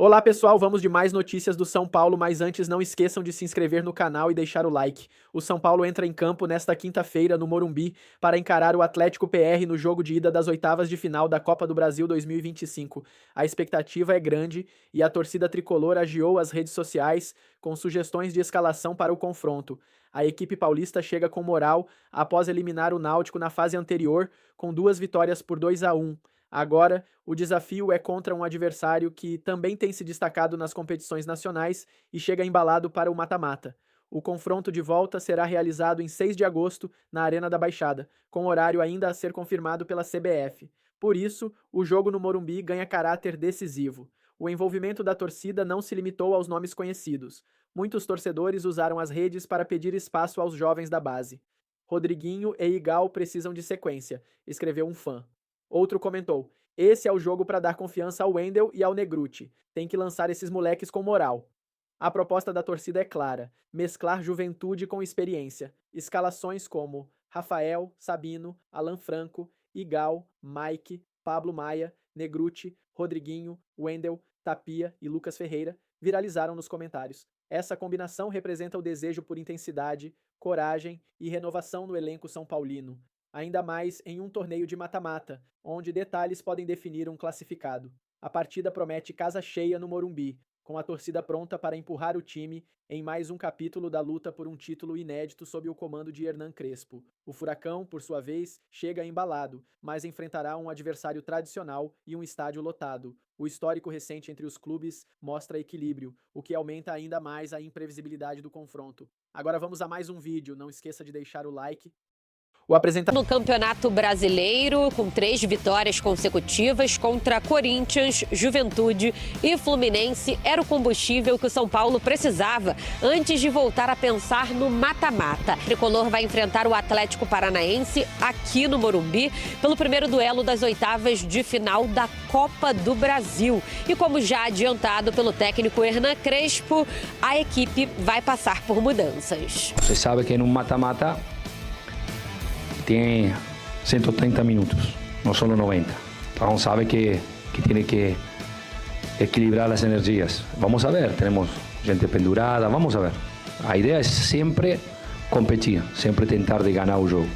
Olá pessoal, vamos de mais notícias do São Paulo, mas antes não esqueçam de se inscrever no canal e deixar o like. O São Paulo entra em campo nesta quinta-feira no Morumbi para encarar o Atlético PR no jogo de ida das oitavas de final da Copa do Brasil 2025. A expectativa é grande e a torcida tricolor agiou as redes sociais com sugestões de escalação para o confronto. A equipe paulista chega com moral após eliminar o Náutico na fase anterior com 2 vitórias por 2-1. Agora, o desafio é contra um adversário que também tem se destacado nas competições nacionais e chega embalado para o mata-mata. O confronto de volta será realizado em 6 de agosto na Arena da Baixada, com horário ainda a ser confirmado pela CBF. Por isso, o jogo no Morumbi ganha caráter decisivo. O envolvimento da torcida não se limitou aos nomes conhecidos. Muitos torcedores usaram as redes para pedir espaço aos jovens da base. Rodriguinho e Igal precisam de sequência, escreveu um fã. Outro comentou: esse é o jogo para dar confiança ao Wendel e ao Negruti. Tem que lançar esses moleques com moral. A proposta da torcida é clara: mesclar juventude com experiência. Escalações como Rafael, Sabino, Alan Franco, Igal, Mike, Pablo Maia, Negruti, Rodriguinho, Wendel, Tapia e Lucas Ferreira viralizaram nos comentários. Essa combinação representa o desejo por intensidade, coragem e renovação no elenco são paulino. Ainda mais em um torneio de mata-mata, onde detalhes podem definir um classificado. A partida promete casa cheia no Morumbi, com a torcida pronta para empurrar o time em mais um capítulo da luta por um título inédito sob o comando de Hernan Crespo. O Furacão, por sua vez, chega embalado, mas enfrentará um adversário tradicional e um estádio lotado. O histórico recente entre os clubes mostra equilíbrio, o que aumenta ainda mais a imprevisibilidade do confronto. Agora vamos a mais um vídeo, não esqueça de deixar o like. No Campeonato Brasileiro, com 3 vitórias consecutivas contra Corinthians, Juventude e Fluminense, era o combustível que o São Paulo precisava antes de voltar a pensar no mata-mata. O tricolor vai enfrentar o Atlético Paranaense aqui no Morumbi pelo primeiro duelo das oitavas de final da Copa do Brasil. E como já adiantado pelo técnico Hernan Crespo, a equipe vai passar por mudanças. Você sabe que no mata-mata tem 130 minutos, não só 90. Então sabe que tem que equilibrar as energias. Vamos a ver, temos gente pendurada, vamos a ver. A ideia é sempre competir, sempre tentar de ganhar o jogo.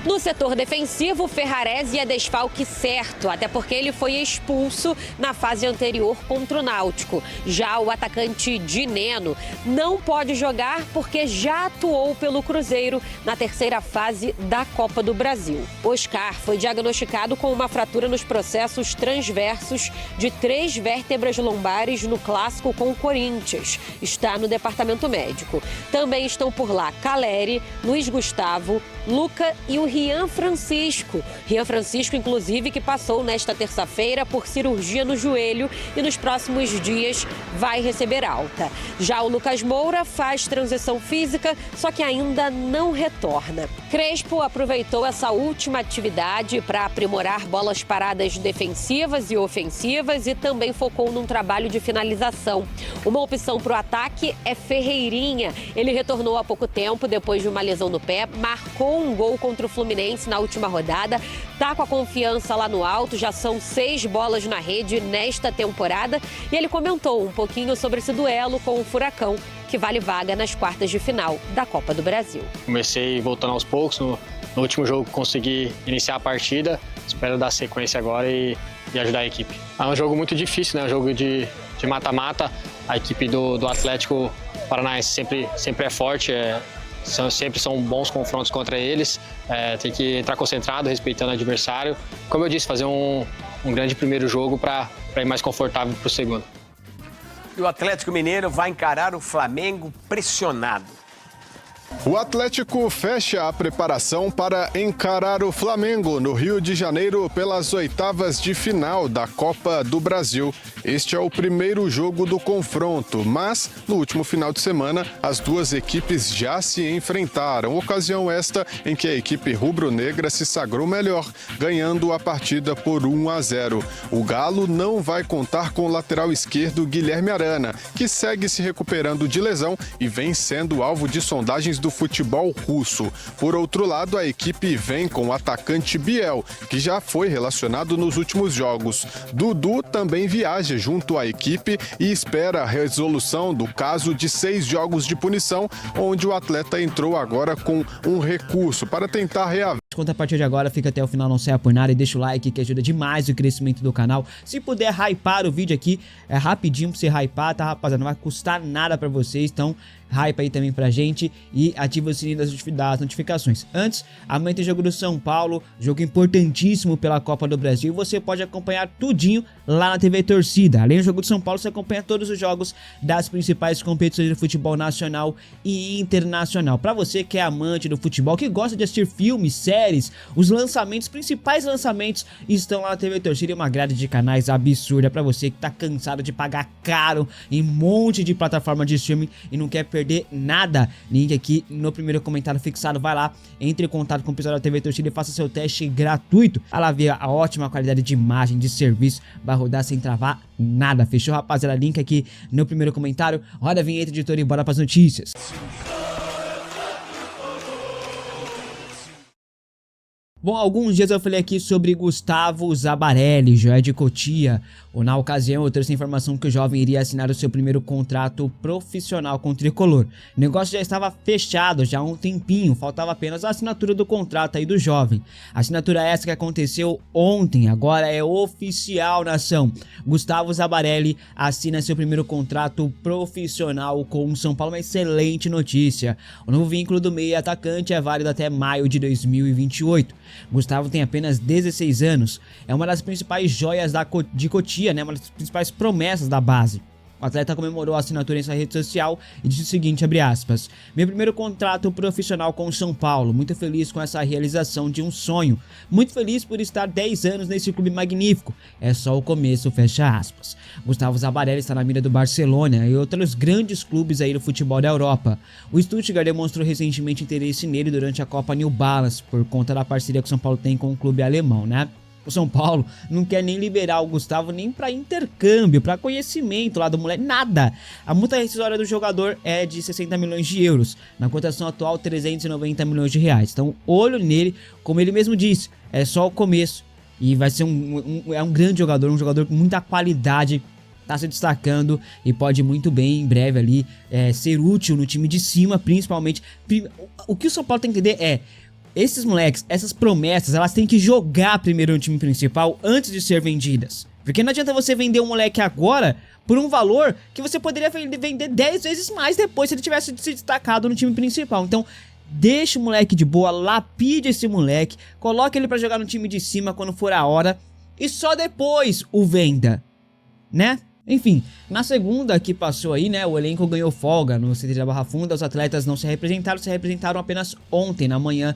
No setor defensivo, o Ferrarese é desfalque certo, até porque ele foi expulso na fase anterior contra o Náutico. Já o atacante Dineno não pode jogar porque já atuou pelo Cruzeiro na terceira fase da Copa do Brasil. Oscar foi diagnosticado com uma fratura nos processos transversos de 3 vértebras lombares no clássico com o Corinthians. Está no departamento médico. Também estão por lá Caleri, Luiz Gustavo, Luca e o Rian Francisco. Rian Francisco, inclusive, que passou nesta terça-feira por cirurgia no joelho e nos próximos dias vai receber alta. Já o Lucas Moura faz transição física, só que ainda não retorna. Crespo aproveitou essa última atividade para aprimorar bolas paradas defensivas e ofensivas e também focou num trabalho de finalização. Uma opção para o ataque é Ferreirinha. Ele retornou há pouco tempo, depois de uma lesão no pé, marcou um gol contra o Fluminense na última rodada, tá com a confiança lá no alto, já são 6 bolas na rede nesta temporada e ele comentou um pouquinho sobre esse duelo com o Furacão, que vale vaga nas quartas de final da Copa do Brasil. Comecei voltando aos poucos, no último jogo consegui iniciar a partida, espero dar sequência agora e ajudar a equipe. É um jogo muito difícil, né? Um jogo de mata-mata, a equipe do Atlético Paranaense sempre é forte, sempre são bons confrontos contra eles, tem que entrar concentrado, respeitando o adversário. Como eu disse, fazer um grande primeiro jogo para ir mais confortável para o segundo. E o Atlético Mineiro vai encarar o Flamengo pressionado. O Atlético fecha a preparação para encarar o Flamengo no Rio de Janeiro pelas oitavas de final da Copa do Brasil. Este é o primeiro jogo do confronto, mas no último final de semana as duas equipes já se enfrentaram. Ocasião esta em que a equipe rubro-negra se sagrou melhor, ganhando a partida por 1-0. O Galo não vai contar com o lateral esquerdo Guilherme Arana, que segue se recuperando de lesão e vem sendo alvo de sondagens do futebol russo. Por outro lado, a equipe vem com o atacante Biel, que já foi relacionado nos últimos jogos. Dudu também viaja junto à equipe e espera a resolução do caso de 6 jogos de punição, onde o atleta entrou agora com um recurso para tentar reaver. Conta a partir de agora, fica até o final, não saia por nada e deixa o like que ajuda demais o crescimento do canal. Se puder hypar o vídeo aqui, é rapidinho pra você hypar, tá, rapaziada? Não vai custar nada pra vocês, então hype aí também pra gente e ativa o sininho das notificações. Antes, amanhã tem jogo do São Paulo, jogo importantíssimo pela Copa do Brasil, e você pode acompanhar tudinho lá na TV Torcida. Além do jogo do São Paulo, você acompanha todos os jogos das principais competições de futebol nacional e internacional. Pra você que é amante do futebol, que gosta de assistir filmes, séries, os lançamentos, principais lançamentos estão lá na TV Torcida e uma grade de canais absurda pra você que tá cansado de pagar caro em um monte de plataforma de streaming e não quer perder nada. Link aqui no primeiro comentário fixado, vai lá, entre em contato com o pessoal da TV Torcida e faça seu teste gratuito. Vai lá ver a ótima qualidade de imagem, de serviço, vai rodar sem travar nada, fechou, rapaziada? Link aqui no primeiro comentário. Roda a vinheta, editor, e bora pras notícias. Bom, alguns dias eu falei aqui sobre Gustavo Zabarelli, Joé de Cotia. Na ocasião eu trouxe a informação que o jovem iria assinar o seu primeiro contrato profissional com o Tricolor. O negócio já estava fechado já há um tempinho, faltava apenas a assinatura do contrato aí do jovem. A assinatura essa que aconteceu ontem, agora é oficial, nação. Gustavo Zabarelli assina seu primeiro contrato profissional com o São Paulo, uma excelente notícia. O novo vínculo do meia atacante é válido até maio de 2028. Gustavo tem apenas 16 anos, é uma das principais joias de Cotia, né? Uma das principais promessas da base. O atleta comemorou a assinatura em sua rede social e disse o seguinte, abre aspas: meu primeiro contrato profissional com o São Paulo, muito feliz com essa realização de um sonho, muito feliz por estar 10 anos nesse clube magnífico, é só o começo, fecha aspas. Gustavo Zabarelli está na mira do Barcelona e outros grandes clubes aí do futebol da Europa. O Stuttgart demonstrou recentemente interesse nele durante a Copa New Balance, por conta da parceria que o São Paulo tem com o clube alemão, né? O São Paulo não quer nem liberar o Gustavo nem para intercâmbio, para conhecimento lá do moleque, nada. A multa rescisória do jogador é de 60 milhões de euros, na cotação atual 390 milhões de reais. Então, olho nele, como ele mesmo disse, é só o começo e vai ser um grande jogador, um jogador com muita qualidade, tá se destacando e pode muito bem em breve ali ser útil no time de cima, principalmente. O que o São Paulo tem que entender é: esses moleques, essas promessas, elas têm que jogar primeiro no time principal antes de ser vendidas. Porque não adianta você vender um moleque agora por um valor que você poderia vender 10 vezes mais depois se ele tivesse se destacado no time principal. Então, deixa o moleque de boa, lapide esse moleque, coloque ele pra jogar no time de cima quando for a hora e só depois o venda, né? Enfim, na segunda que passou aí, né, o elenco ganhou folga no CT da Barra Funda, os atletas não se representaram apenas ontem, na manhã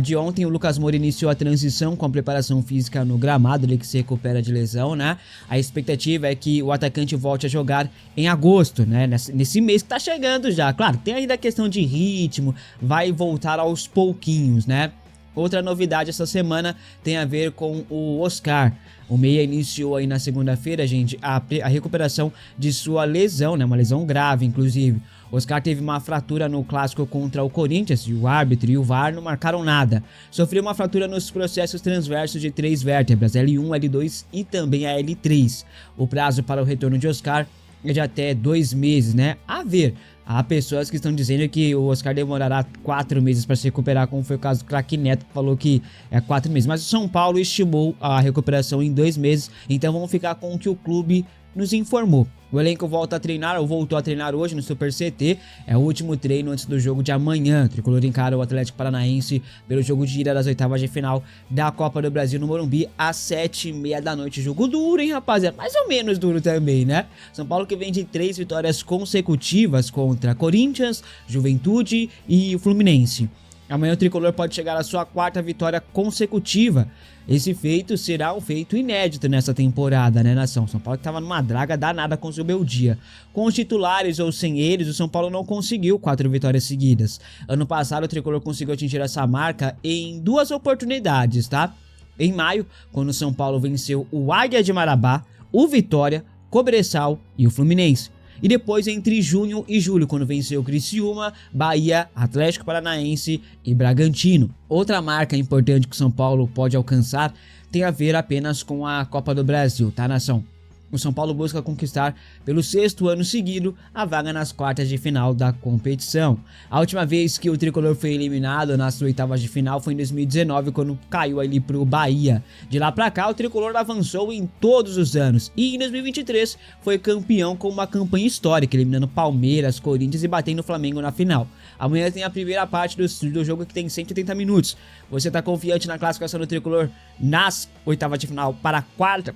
de ontem. O Lucas Moura iniciou a transição com a preparação física no gramado, ele que se recupera de lesão, né? A expectativa é que o atacante volte a jogar em agosto, né, nesse mês que tá chegando já. Claro, tem ainda a questão de ritmo, vai voltar aos pouquinhos, né? Outra novidade essa semana tem a ver com o Oscar. O meia iniciou aí na segunda-feira, gente, a recuperação de sua lesão, né? Uma lesão grave, inclusive. O Oscar teve uma fratura no clássico contra o Corinthians e o árbitro e o VAR não marcaram nada. Sofreu uma fratura nos processos transversos de 3 vértebras, L1, L2 e também a L3. O prazo para o retorno de Oscar é de até 2 meses, né? A ver. Há pessoas que estão dizendo que o Oscar demorará 4 meses para se recuperar, como foi o caso do craque Neto, que falou que é 4 meses. Mas o São Paulo estimou a recuperação em 2 meses, então vamos ficar com o que o clube nos informou. O elenco voltou a treinar hoje no Super CT, é o último treino antes do jogo de amanhã. O Tricolor encara o Atlético Paranaense pelo jogo de ida das oitavas de final da Copa do Brasil no Morumbi às 7h30 da noite. Jogo duro, hein, rapaziada? Mais ou menos duro também, né? São Paulo que vem de 3 vitórias consecutivas contra Corinthians, Juventude e o Fluminense. Amanhã o Tricolor pode chegar à sua 4ª vitória consecutiva. Esse feito será um feito inédito nessa temporada, né, nação? São Paulo que estava numa draga danada com o seu Beldia. Com os titulares ou sem eles, o São Paulo não conseguiu 4 vitórias seguidas. Ano passado o Tricolor conseguiu atingir essa marca em 2 oportunidades, tá? Em maio, quando o São Paulo venceu o Águia de Marabá, o Vitória, Cobressal e o Fluminense. e depois entre junho e julho, quando venceu Criciúma, Bahia, Atlético Paranaense e Bragantino. Outra marca importante que o São Paulo pode alcançar tem a ver apenas com a Copa do Brasil, tá, nação? O São Paulo busca conquistar pelo 6º ano seguido a vaga nas quartas de final da competição. A última vez que o tricolor foi eliminado nas oitavas de final foi em 2019, quando caiu ali pro Bahia. De lá pra cá, o tricolor avançou em todos os anos e em 2023 foi campeão com uma campanha histórica, eliminando Palmeiras, Corinthians e batendo o Flamengo na final. Amanhã tem a primeira parte do jogo, que tem 180 minutos. Você tá confiante na classificação do tricolor nas oitavas de final para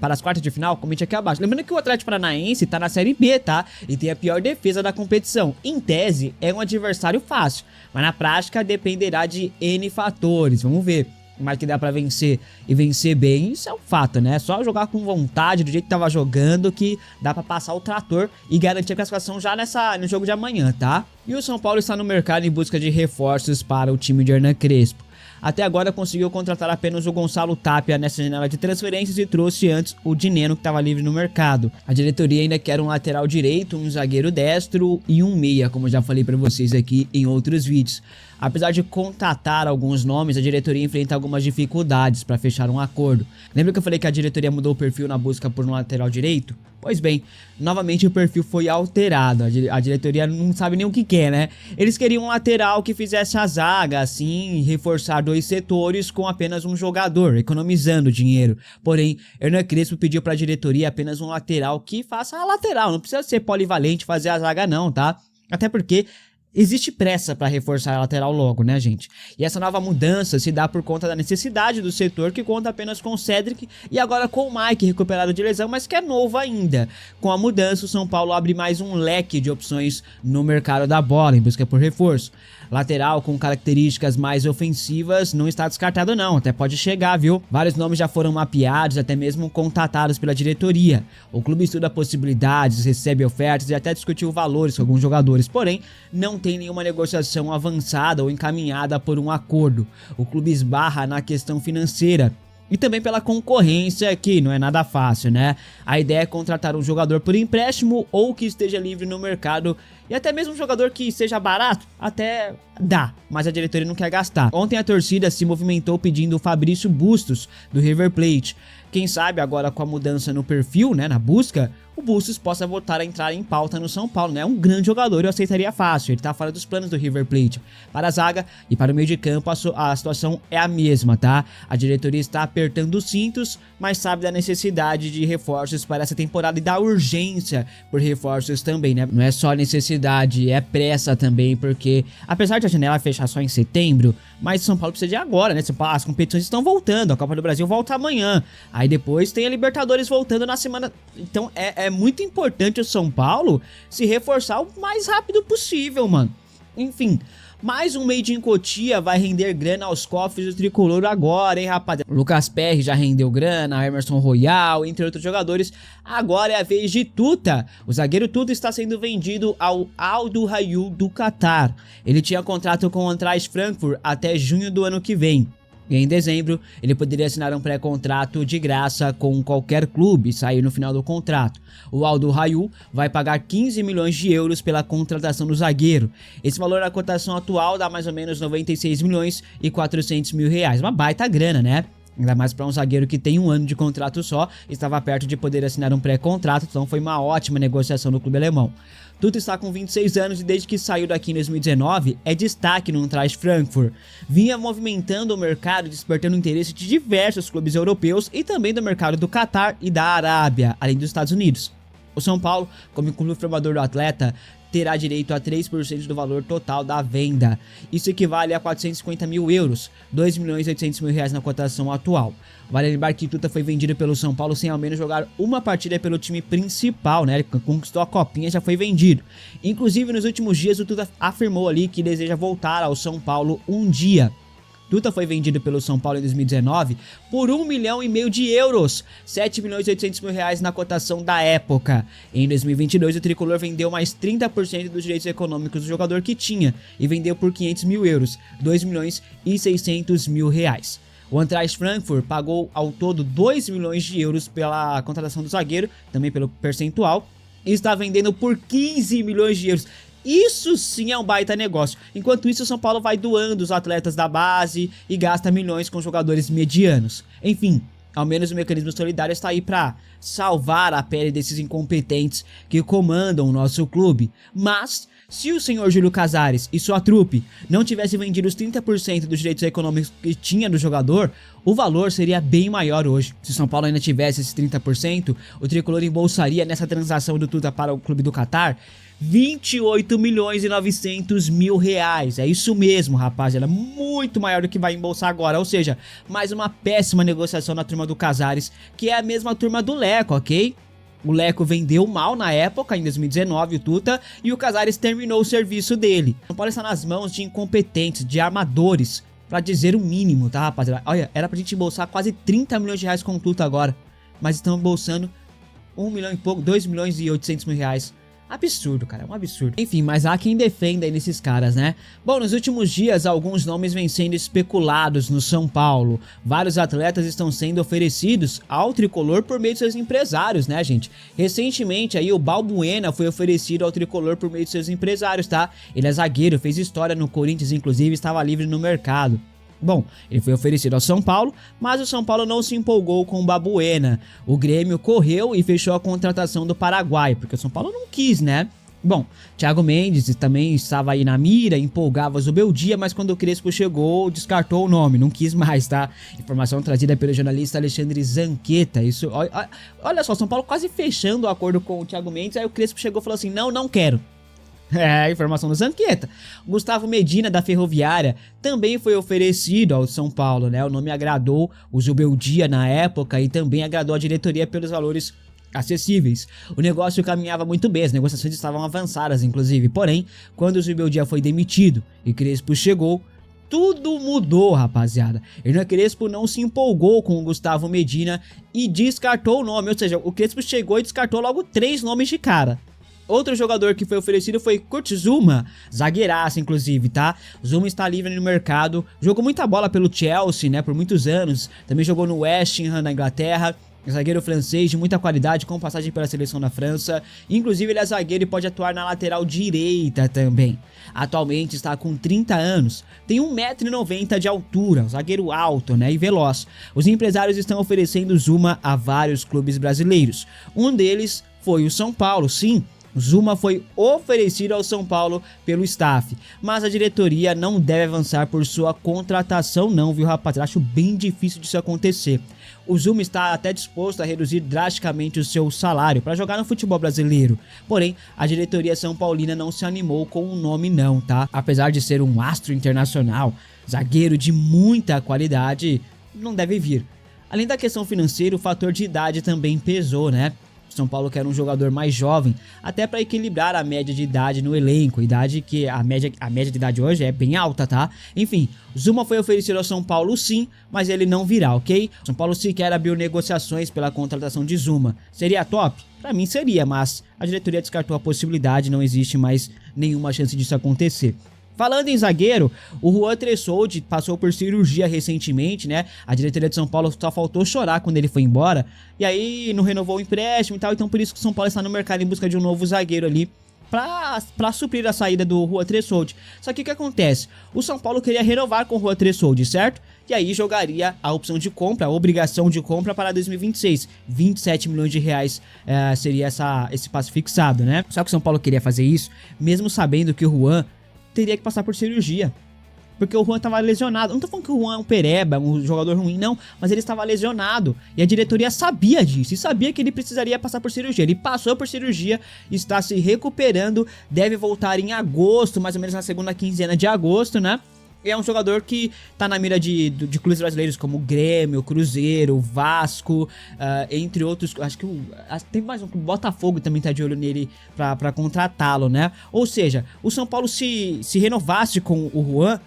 as quartas de final? Comente aqui abaixo. Lembrando que o Atlético Paranaense tá na Série B, tá? E tem a pior defesa da competição. Em tese, é um adversário fácil, mas na prática dependerá de N fatores. Vamos ver. Mas que dá pra vencer e vencer bem, isso é um fato, né? Só jogar com vontade, do jeito que tava jogando, que dá pra passar o trator e garantir a classificação já no jogo de amanhã, tá? E o São Paulo está no mercado em busca de reforços para o time de Hernan Crespo. Até agora conseguiu contratar apenas o Gonçalo Tapia nessa janela de transferências e trouxe antes o Dineno, que estava livre no mercado. A diretoria ainda quer um lateral direito, um zagueiro destro e um meia, como já falei para vocês aqui em outros vídeos. Apesar de contatar alguns nomes, a diretoria enfrenta algumas dificuldades para fechar um acordo. Lembra que eu falei que a diretoria mudou o perfil na busca por um lateral direito? Pois bem, novamente o perfil foi alterado, a diretoria não sabe nem o que quer, né? Eles queriam um lateral que fizesse a zaga, assim, reforçar 2 setores com apenas um jogador, economizando dinheiro. Porém, Hernan Crespo pediu para a diretoria apenas um lateral que faça a lateral, não precisa ser polivalente fazer a zaga não, tá? Até porque existe pressa para reforçar a lateral logo, né, gente? E essa nova mudança se dá por conta da necessidade do setor, que conta apenas com o Cedric e agora com o Mike, recuperado de lesão, mas que é novo ainda. Com a mudança, o São Paulo abre mais um leque de opções no mercado da bola, em busca por reforço. Lateral com características mais ofensivas não está descartado não, até pode chegar, viu? Vários nomes já foram mapeados, até mesmo contatados pela diretoria. O clube estuda possibilidades, recebe ofertas e até discutiu valores com alguns jogadores, porém, não tem nenhuma negociação avançada ou encaminhada por um acordo. O clube esbarra na questão financeira e também pela concorrência, que não é nada fácil, né? A ideia é contratar um jogador por empréstimo ou que esteja livre no mercado, e até mesmo um jogador que seja barato, até dá, mas a diretoria não quer gastar. Ontem a torcida se movimentou pedindo o Fabrício Bustos, do River Plate. Quem sabe agora com a mudança no perfil, né, na busca, o Bustos possa voltar a entrar em pauta no São Paulo, né? É um grande jogador, eu aceitaria fácil, ele tá fora dos planos do River Plate. Para a zaga e para o meio de campo a situação é a mesma, tá? A diretoria está apertando os cintos, mas sabe da necessidade de reforços para essa temporada e da urgência por reforços também, né? Não é só necessidade, é pressa também, porque apesar de a janela fechar só em setembro, mas São Paulo precisa de agora, né? As competições estão voltando, a Copa do Brasil volta amanhã, aí depois tem a Libertadores voltando na semana, então é muito importante o São Paulo se reforçar o mais rápido possível, mano. Enfim, mais um Made in Cotia vai render grana aos cofres do tricolor agora, hein, rapaziada? Lucas Perry já rendeu grana, Emerson Royal, entre outros jogadores. Agora é a vez de Tuta. O zagueiro Tuta está sendo vendido ao Al Duhail do Qatar. Ele tinha contrato com o Eintracht Frankfurt até junho do ano que vem. E em dezembro, ele poderia assinar um pré-contrato de graça com qualquer clube e sair no final do contrato. O Al Duhail vai pagar 15 milhões de euros pela contratação do zagueiro. Esse valor na cotação atual dá mais ou menos 96 milhões e 400 mil reais. Uma baita grana, né? Ainda mais para um zagueiro que tem um ano de contrato só, estava perto de poder assinar um pré-contrato, então foi uma ótima negociação do clube alemão. Tuta está com 26 anos e desde que saiu daqui em 2019 é destaque no Eintracht Frankfurt. Vinha movimentando o mercado, despertando o interesse de diversos clubes europeus e também do mercado do Qatar e da Arábia, além dos Estados Unidos. O São Paulo, como clube formador do atleta, terá direito a 3% do valor total da venda. Isso equivale a 450 mil euros, 2 milhões e 800 mil reais na cotação atual. Vale lembrar que Tuta foi vendido pelo São Paulo sem ao menos jogar uma partida pelo time principal, né? Ele conquistou a copinha e já foi vendido. Inclusive, nos últimos dias, o Tuta afirmou ali que deseja voltar ao São Paulo um dia. Tuta foi vendido pelo São Paulo em 2019 por 1,5 milhão de euros, 7 milhões e 800 mil reais na cotação da época. Em 2022, o tricolor vendeu mais 30% dos direitos econômicos do jogador que tinha e vendeu por 500 mil euros, 2 milhões e 600 mil reais. O Eintracht Frankfurt pagou ao todo 2 milhões de euros pela contratação do zagueiro, também pelo percentual, e está vendendo por 15 milhões de euros. Isso sim é um baita negócio. Enquanto isso, o São Paulo vai doando os atletas da base e gasta milhões com jogadores medianos. Enfim, ao menos o mecanismo solidário está aí para salvar a pele desses incompetentes que comandam o nosso clube. Mas, se o senhor Júlio Casares e sua trupe não tivessem vendido os 30% dos direitos econômicos que tinha do jogador, o valor seria bem maior hoje. Se o São Paulo ainda tivesse esses 30%, o tricolor embolsaria nessa transação do Tuta para o clube do Catar 28 milhões e 900 mil reais. É isso mesmo, rapaziada. Muito maior do que vai embolsar agora. Ou seja, mais uma péssima negociação na turma do Casares, que é a mesma turma do Leco, ok? O Leco vendeu mal na época, em 2019, o Tuta, e o Casares terminou o serviço dele. O São Paulo está nas mãos de incompetentes, de armadores, pra dizer o mínimo, tá, rapaziada? Olha, era pra gente embolsar quase 30 milhões de reais com o Tuta agora, mas estão embolsando 1 milhão e pouco, 2 milhões e 800 mil reais. Absurdo, cara, é um absurdo. Enfim, mas há quem defenda aí nesses caras, né? Bom, nos últimos dias, alguns nomes vêm sendo especulados no São Paulo. Vários atletas estão sendo oferecidos ao tricolor por meio de seus empresários, né, gente? Recentemente, aí, o Balbuena foi oferecido ao tricolor por meio de seus empresários, tá? Ele é zagueiro, fez história no Corinthians, inclusive, estava livre no mercado. Bom, ele foi oferecido ao São Paulo, mas o São Paulo não se empolgou com o Balbuena. O Grêmio correu e fechou a contratação do Paraguai, porque o São Paulo não quis, né? Bom, Thiago Mendes também estava aí na mira, empolgava o Zubeldia, mas quando o Crespo chegou, descartou o nome, não quis mais, tá? Informação trazida pelo jornalista Alexandre Zanqueta. Isso, olha só, São Paulo quase fechando o acordo com o Thiago Mendes, aí o Crespo chegou e falou assim, não quero. É, informação do Zanqueta. Gustavo Medina, da Ferroviária, também foi oferecido ao São Paulo, né? O nome agradou o Zubeldia na época e também agradou a diretoria pelos valores acessíveis. O negócio caminhava muito bem, as negociações estavam avançadas, inclusive. Porém, quando o Zubeldia foi demitido e Crespo chegou, tudo mudou, rapaziada. Hernan Crespo não se empolgou com o Gustavo Medina e descartou o nome. Ou seja, o Crespo chegou e descartou logo 3 nomes de cara. Outro jogador que foi oferecido foi Kurt Zouma, zagueiraça inclusive, tá? Zouma está livre no mercado, jogou muita bola pelo Chelsea, né, por muitos anos. Também jogou no West Ham, na Inglaterra. Zagueiro francês de muita qualidade, com passagem pela seleção da França. Inclusive ele é zagueiro e pode atuar na lateral direita também. Atualmente está com 30 anos, tem 1,90 m de altura, um zagueiro alto, né, e veloz. Os empresários estão oferecendo Zouma a vários clubes brasileiros. Um deles foi o São Paulo, sim. Zouma foi oferecido ao São Paulo pelo staff, mas a diretoria não deve avançar por sua contratação não, viu, rapaziada? Acho bem difícil disso acontecer. O Zouma está até disposto a reduzir drasticamente o seu salário para jogar no futebol brasileiro. Porém, a diretoria são paulina não se animou com o nome não, tá? Apesar de ser um astro internacional, zagueiro de muita qualidade, não deve vir. Além da questão financeira, o fator de idade também pesou, né? São Paulo quer um jogador mais jovem, até para equilibrar a média de idade no elenco, idade que a média de idade hoje é bem alta, tá? Enfim, Zouma foi oferecido ao São Paulo sim, mas ele não virá, ok? São Paulo sequer abriu negociações pela contratação de Zouma. Seria top? Pra mim seria, mas a diretoria descartou a possibilidade, não existe mais nenhuma chance disso acontecer. Falando em zagueiro, o Juan Tressoldi passou por cirurgia recentemente, né? A diretoria de São Paulo só faltou chorar quando ele foi embora. E aí não renovou o empréstimo e tal, então por isso que o São Paulo está no mercado em busca de um novo zagueiro ali pra suprir a saída do Juan Tressoldi. Só que o que acontece? O São Paulo queria renovar com o Juan Tressoldi, certo? E aí jogaria a opção de compra, a obrigação de compra para 2026. 27 milhões de reais seria esse passe fixado, né? Só que o São Paulo queria fazer isso, mesmo sabendo que o Juan teria que passar por cirurgia, porque o Juan estava lesionado. Não tô falando que o Juan é um pereba, um jogador ruim, não, mas ele estava lesionado, e a diretoria sabia disso, e sabia que ele precisaria passar por cirurgia. Ele passou por cirurgia, está se recuperando, deve voltar em agosto, mais ou menos na segunda quinzena de agosto, né? E é um jogador que tá na mira de clubes brasileiros como o Grêmio, o Cruzeiro, o Vasco, entre outros. Acho que tem mais um, o Botafogo também tá de olho nele pra contratá-lo, né? Ou seja, o São Paulo se renovasse com o Juan,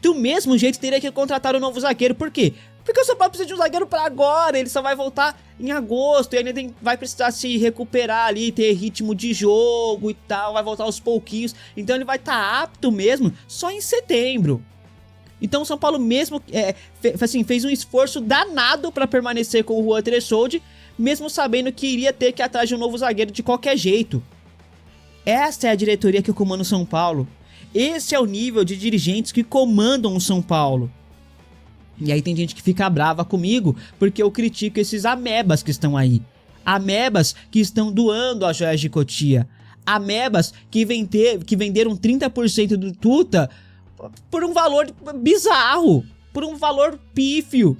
do mesmo jeito teria que contratar um novo zagueiro. Por quê? Porque o São Paulo precisa de um zagueiro pra agora, ele só vai voltar em agosto, e ainda vai precisar se recuperar ali, ter ritmo de jogo e tal, vai voltar aos pouquinhos, então ele vai estar apto mesmo só em setembro. Então o São Paulo mesmo fez um esforço danado para permanecer com o Juan Tressoldi, mesmo sabendo que iria ter que ir atrás de um novo zagueiro de qualquer jeito. Essa é a diretoria que comanda o São Paulo. Esse é o nível de dirigentes que comandam o São Paulo. E aí tem gente que fica brava comigo porque eu critico esses amebas que estão aí. Amebas que estão doando as joias de Cotia. Amebas que venderam 30% do Tuta por um valor bizarro, por um valor pífio.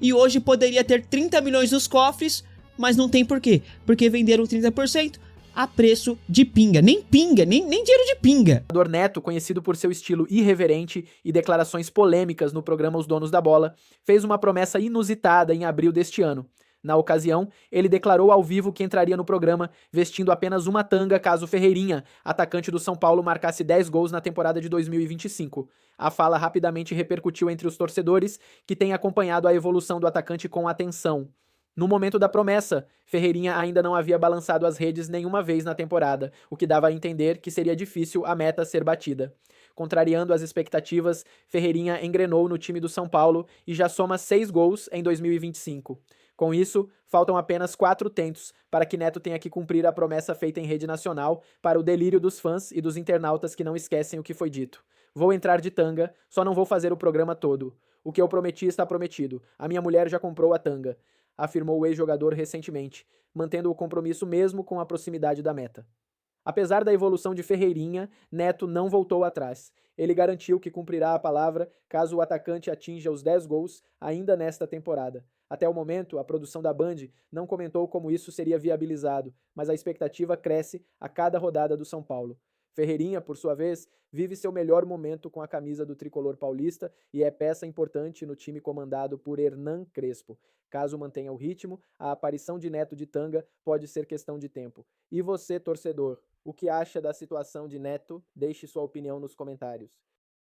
E hoje poderia ter 30 milhões nos cofres, mas não tem por quê. Porque venderam 30% a preço de pinga. Nem pinga, nem dinheiro de pinga. O Neto, conhecido por seu estilo irreverente e declarações polêmicas no programa Os Donos da Bola, fez uma promessa inusitada em abril deste ano. Na ocasião, ele declarou ao vivo que entraria no programa vestindo apenas uma tanga caso Ferreirinha, atacante do São Paulo, marcasse 10 gols na temporada de 2025. A fala rapidamente repercutiu entre os torcedores, que têm acompanhado a evolução do atacante com atenção. No momento da promessa, Ferreirinha ainda não havia balançado as redes nenhuma vez na temporada, o que dava a entender que seria difícil a meta ser batida. Contrariando as expectativas, Ferreirinha engrenou no time do São Paulo e já soma 6 gols em 2025. Com isso, faltam apenas 4 tentos para que Neto tenha que cumprir a promessa feita em rede nacional, para o delírio dos fãs e dos internautas que não esquecem o que foi dito. Vou entrar de tanga, só não vou fazer o programa todo. O que eu prometi está prometido. A minha mulher já comprou a tanga, afirmou o ex-jogador recentemente, mantendo o compromisso mesmo com a proximidade da meta. Apesar da evolução de Ferreirinha, Neto não voltou atrás. Ele garantiu que cumprirá a palavra caso o atacante atinja os 10 gols ainda nesta temporada. Até o momento, a produção da Band não comentou como isso seria viabilizado, mas a expectativa cresce a cada rodada do São Paulo. Ferreirinha, por sua vez, vive seu melhor momento com a camisa do tricolor paulista e é peça importante no time comandado por Hernan Crespo. Caso mantenha o ritmo, a aparição de Neto de tanga pode ser questão de tempo. E você, torcedor, o que acha da situação de Neto? Deixe sua opinião nos comentários.